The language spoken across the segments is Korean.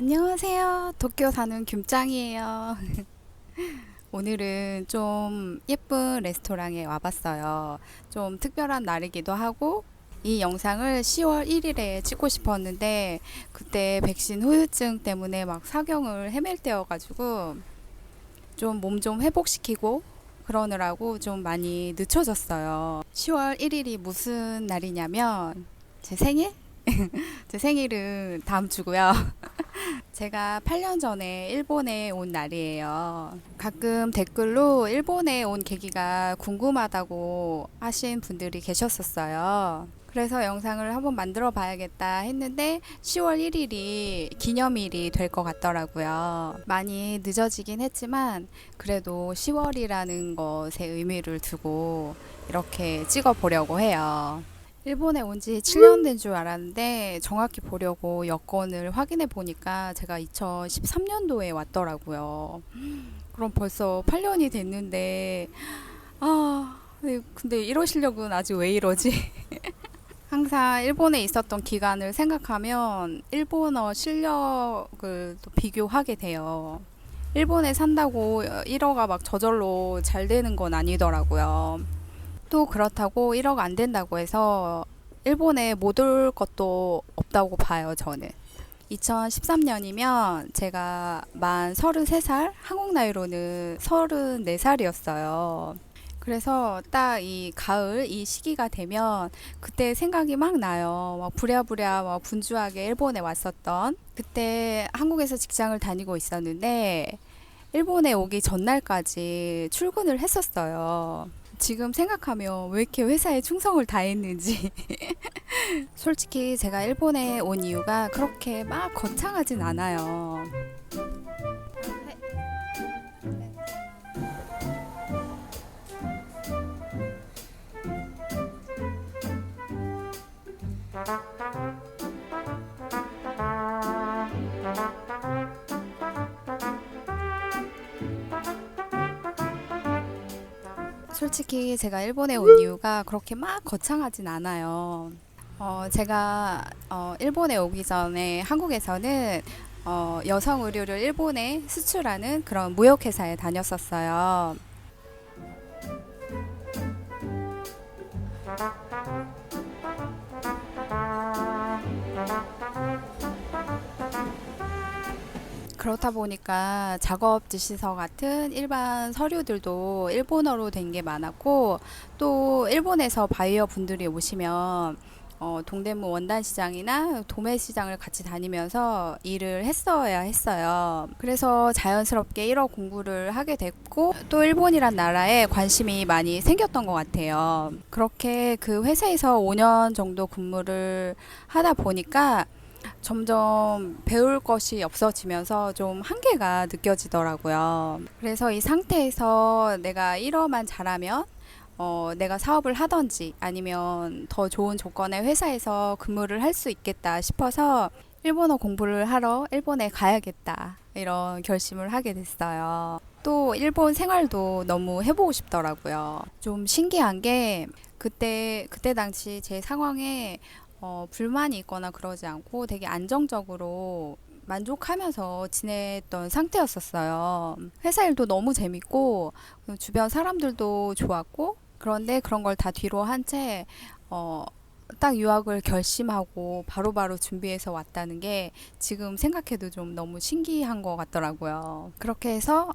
안녕하세요. 도쿄 사는 김짱이에요. 오늘은 좀 예쁜 레스토랑에 와봤어요. 좀 특별한 날이기도 하고, 이 영상을 10월 1일에 찍고 싶었는데, 그때 백신 후유증 때문에 막 사경을 헤맬 때여가지고, 좀 몸 좀 회복시키고, 그러느라고 좀 많이 늦춰졌어요. 10월 1일이 무슨 날이냐면, 제 생일? 제 생일은 다음 주고요. 제가 8년 전에 일본에 온 날이에요. 가끔 댓글로 일본에 온 계기가 궁금하다고 하신 분들이 계셨었어요. 그래서 영상을 한번 만들어 봐야겠다 했는데 10월 1일이 기념일이 될 것 같더라고요. 많이 늦어지긴 했지만 그래도 10월이라는 것에 의미를 두고 이렇게 찍어 보려고 해요. 일본에 온지 7년 된 줄 알았는데 정확히 보려고 여권을 확인해 보니까 제가 2013년도에 왔더라고요. 그럼 벌써 8년이 됐는데 네, 근데 이런 실력은 아직 왜 이러지? 항상 일본에 있었던 기간을 생각하면 일본어 실력을 또 비교하게 돼요. 일본에 산다고 1어가 막 저절로 잘 되는 건 아니더라고요. 또 그렇다고 1억 안 된다고 해서 일본에 못 올 것도 없다고 봐요, 저는. 2013년이면 제가 만 33살, 한국 나이로는 34살이었어요. 그래서 딱 이 가을 이 시기가 되면 그때 생각이 막 나요. 막 부랴부랴 막 분주하게 일본에 왔었던 그때 한국에서 직장을 다니고 있었는데 일본에 오기 전날까지 출근을 했었어요. 지금 생각하면 왜 이렇게 회사에 충성을 다했는지. 솔직히 제가 일본에 온 이유가 그렇게 막 거창하진 않아요. 솔직히 제가 일본에 온 이유가 그렇게 막 거창하진 않아요. 제가 일본에 오기 전에 한국에서는 여성 의류를 일본에 수출하는 그런 무역회사에 다녔었어요. 그렇다 보니까 작업 지시서 같은 일반 서류들도 일본어로 된 게 많았고, 또 일본에서 바이어 분들이 오시면 동대문 원단 시장이나 도매 시장을 같이 다니면서 일을 했어야 했어요. 그래서 자연스럽게 일어 공부를 하게 됐고, 또 일본이란 나라에 관심이 많이 생겼던 것 같아요. 그렇게 그 회사에서 5년 정도 근무를 하다 보니까 점점 배울 것이 없어지면서 좀 한계가 느껴지더라고요. 그래서 이 상태에서 내가 1어만 잘하면 내가 사업을 하던지 아니면 더 좋은 조건의 회사에서 근무를 할 수 있겠다 싶어서 일본어 공부를 하러 일본에 가야겠다. 이런 결심을 하게 됐어요. 또 일본 생활도 너무 해보고 싶더라고요. 좀 신기한 게 그때 당시 제 상황에 불만이 있거나 그러지 않고 되게 안정적으로 만족하면서 지냈던 상태였었어요. 회사 일도 너무 재밌고 주변 사람들도 좋았고 그런데 그런 걸 다 뒤로 한 채 딱 유학을 결심하고 바로바로 준비해서 왔다는 게 지금 생각해도 좀 너무 신기한 것 같더라고요. 그렇게 해서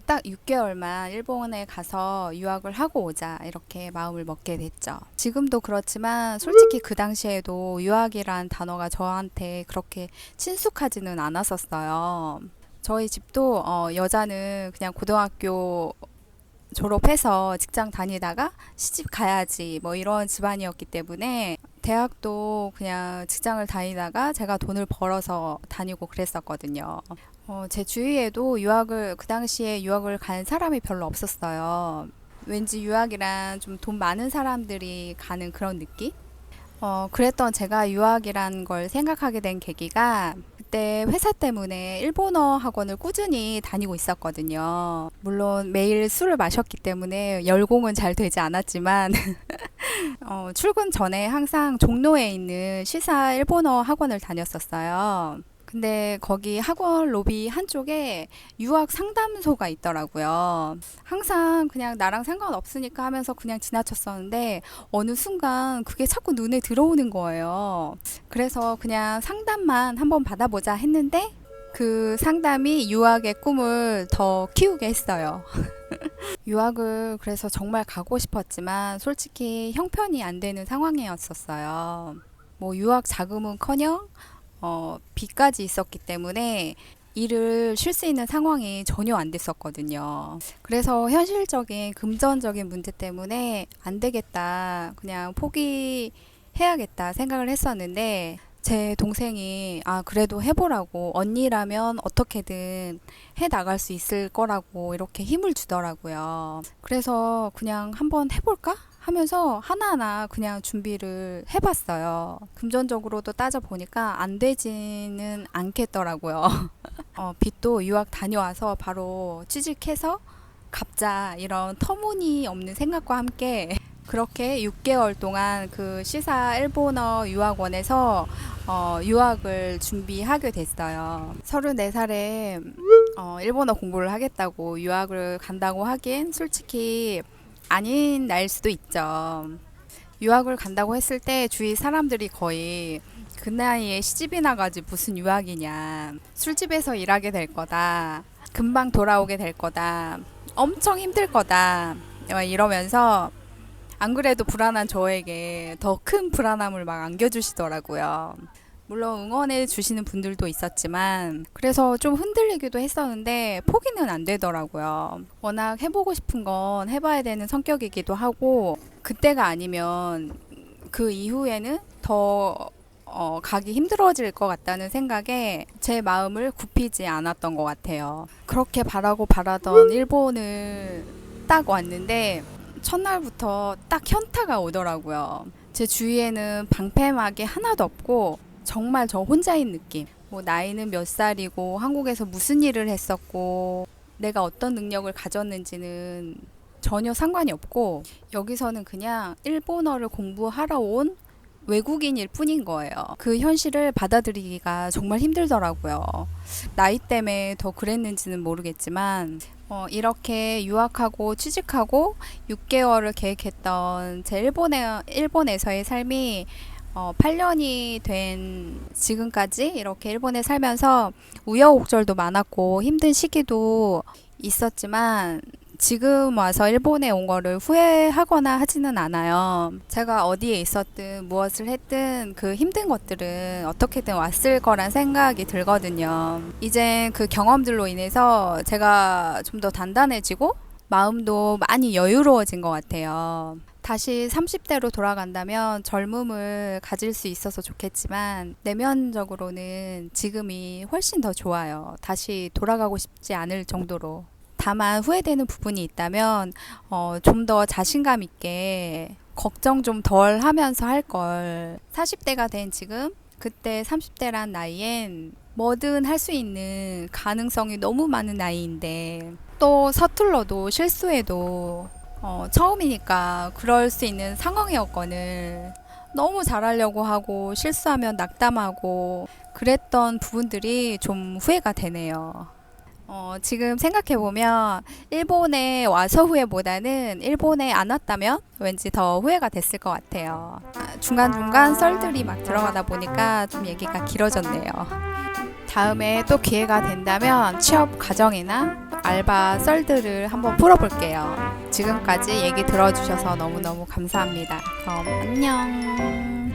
딱 6개월만 일본에 가서 유학을 하고 오자 이렇게 마음을 먹게 됐죠. 지금도 그렇지만 솔직히 그 당시에도 유학이란 단어가 저한테 그렇게 친숙하지는 않았었어요. 저희 집도 여자는 그냥 고등학교 졸업해서 직장 다니다가 시집 가야지 뭐 이런 집안이었기 때문에 대학도 그냥 직장을 다니다가 제가 돈을 벌어서 다니고 그랬었거든요. 제 주위에도 그 당시에 유학을 간 사람이 별로 없었어요. 왠지 유학이란 좀 돈 많은 사람들이 가는 그런 느낌? 그랬던 제가 유학이란 걸 생각하게 된 계기가 그때 회사 때문에 일본어 학원을 꾸준히 다니고 있었거든요. 물론 매일 술을 마셨기 때문에 열공은 잘 되지 않았지만 출근 전에 항상 종로에 있는 시사 일본어 학원을 다녔었어요. 근데 거기 학원 로비 한쪽에 유학 상담소가 있더라고요. 항상 그냥 나랑 상관없으니까 하면서 그냥 지나쳤었는데 어느 순간 그게 자꾸 눈에 들어오는 거예요. 그래서 그냥 상담만 한번 받아보자 했는데 그 상담이 유학의 꿈을 더 키우게 했어요. 유학을 그래서 정말 가고 싶었지만 솔직히 형편이 안 되는 상황이었었어요. 뭐 유학 자금은커녕 빚까지 있었기 때문에 일을 쉴 수 있는 상황이 전혀 안 됐었거든요. 그래서 현실적인 금전적인 문제 때문에 안 되겠다, 그냥 포기해야겠다 생각을 했었는데 제 동생이 그래도 해보라고, 언니라면 어떻게든 해 나갈 수 있을 거라고 이렇게 힘을 주더라고요. 그래서 그냥 한번 해볼까 하면서 하나하나 그냥 준비를 해봤어요. 금전적으로도 따져보니까 안 되지는 않겠더라고요. 빚도 유학 다녀와서 바로 취직해서 갚자, 이런 터무니없는 생각과 함께 그렇게 6개월 동안 그 시사 일본어 유학원에서 유학을 준비하게 됐어요. 34살에 일본어 공부를 하겠다고 유학을 간다고 하기엔 솔직히 아닌 나일 수도 있죠. 유학을 간다고 했을 때 주위 사람들이 거의 그 나이에 시집이나 가지 무슨 유학이냐, 술집에서 일하게 될 거다, 금방 돌아오게 될 거다, 엄청 힘들 거다 이러면서 안 그래도 불안한 저에게 더 큰 불안함을 막 안겨주시더라고요. 물론 응원해 주시는 분들도 있었지만 그래서 좀 흔들리기도 했었는데 포기는 안 되더라고요. 워낙 해보고 싶은 건 해봐야 되는 성격이기도 하고 그때가 아니면 그 이후에는 더 가기 힘들어질 것 같다는 생각에 제 마음을 굽히지 않았던 것 같아요. 그렇게 바라던 일본을 딱 왔는데 첫날부터 딱 현타가 오더라고요. 제 주위에는 방패막이 하나도 없고 정말 저 혼자인 느낌. 뭐 나이는 몇 살이고 한국에서 무슨 일을 했었고 내가 어떤 능력을 가졌는지는 전혀 상관이 없고 여기서는 그냥 일본어를 공부하러 온 외국인일 뿐인 거예요. 그 현실을 받아들이기가 정말 힘들더라고요. 나이 때문에 더 그랬는지는 모르겠지만 이렇게 유학하고 취직하고 6개월을 계획했던 제 일본에서의 삶이 8년이 된 지금까지 이렇게 일본에 살면서 우여곡절도 많았고 힘든 시기도 있었지만 지금 와서 일본에 온 거를 후회하거나 하지는 않아요. 제가 어디에 있었든 무엇을 했든 그 힘든 것들은 어떻게든 왔을 거란 생각이 들거든요. 이제 그 경험들로 인해서 제가 좀 더 단단해지고 마음도 많이 여유로워진 것 같아요. 다시 30대로 돌아간다면 젊음을 가질 수 있어서 좋겠지만 내면적으로는 지금이 훨씬 더 좋아요. 다시 돌아가고 싶지 않을 정도로. 다만 후회되는 부분이 있다면 좀 더 자신감 있게 걱정 좀 덜 하면서 할 걸. 40대가 된 지금 그때 30대란 나이엔 뭐든 할 수 있는 가능성이 너무 많은 나이인데 또 서툴러도 실수해도 처음이니까 그럴 수 있는 상황이었거늘 너무 잘하려고 하고 실수하면 낙담하고 그랬던 부분들이 좀 후회가 되네요. 지금 생각해보면 일본에 와서 후회보다는 일본에 안 왔다면 왠지 더 후회가 됐을 것 같아요. 중간중간 썰들이 막 들어가다 보니까 좀 얘기가 길어졌네요. 다음에 또 기회가 된다면 취업 과정이나 알바 썰들을 한번 풀어볼게요. 지금까지 얘기 들어주셔서 너무너무 감사합니다. 그럼 안녕.